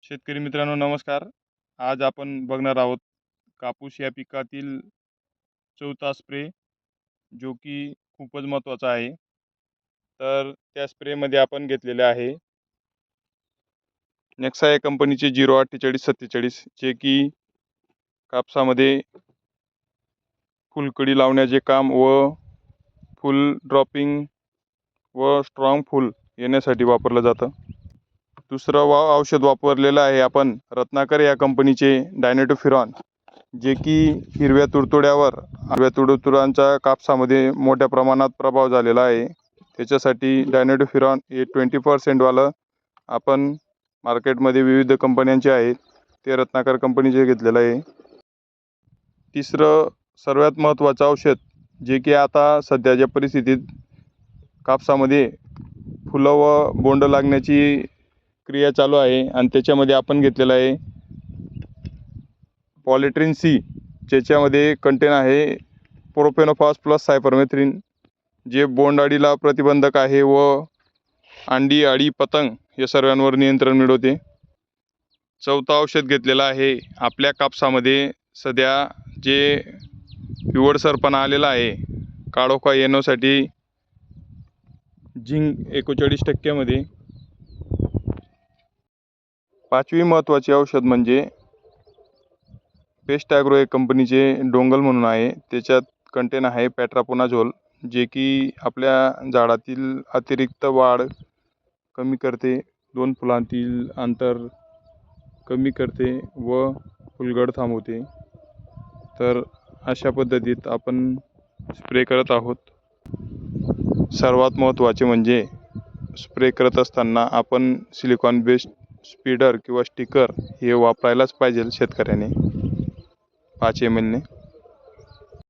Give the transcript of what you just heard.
शेतकरी मित्रांनो नमस्कार. आज आपण बघणार आहोत कापूस या पिकातील चौथा स्प्रे, जो की खूपच महत्त्वाचा आहे. तर त्या स्प्रेमध्ये आपण घेतलेले आहे नेक्सा या कंपनीचे 084347, जे की कापसामध्ये फुलकडी लावण्याचे काम व फुल ड्रॉपिंग व स्ट्रॉंग फुल येण्यासाठी वापरलं जातं. दुसरं औषध वापरलेलं आहे आपण रत्नाकर या कंपनीचे डायनेटोफिरॉन, जे की हिरव्या तुडतुड्यांचा कापसामध्ये मोठ्या प्रमाणात प्रभाव झालेला आहे. त्याच्यासाठी डायनेटोफिरॉन हे 20% वालं आपण मार्केटमध्ये विविध कंपन्यांचे आहेत, ते रत्नाकर कंपनीचे घेतलेलं आहे. तिसरं सर्वात महत्त्वाचं औषध, जे की आता सध्याच्या परिस्थितीत कापसामध्ये फुलं व बोंड लागण्याची क्रिया चालू आहे आणि त्याच्यामध्ये आपण घेतलेलं आहे पॉलिट्रिन सी, ज्याच्यामध्ये कंटेन आहे प्रोपेनोफॉस प्लस सायपरमेथ्रिन, जे बोंडअळीला प्रतिबंधक आहे व अंडी, अळी, पतंग या सर्वांवर नियंत्रण मिळवते. चौथं औषध घेतलेलं आहे आपल्या कापसामध्ये सध्या जे पिवळसरपणा आलेला आहे, काळोखा येण्यासाठी झिंक 41% पाचवी महत्त्वाचे औषध म्हणजे पेस्ट ॲग्रो या कंपनीचे डोंगल म्हणून आहे. त्याच्यात कंटेन आहे पॅट्रापोनाझोल, जे की आपल्या झाडातील अतिरिक्त वाढ कमी करते, दोन फुलांतील अंतर कमी करते व फुलगड थांबवते. तर अशा पद्धतीत आपण स्प्रे करत आहोत. सर्वात महत्त्वाचे म्हणजे स्प्रे करत असताना आपण सिलिकॉन बेस्ड स्पीडर किंवा स्टिकर हे वापरायलाच पाहिजे शेतकऱ्याने 5 ml ने.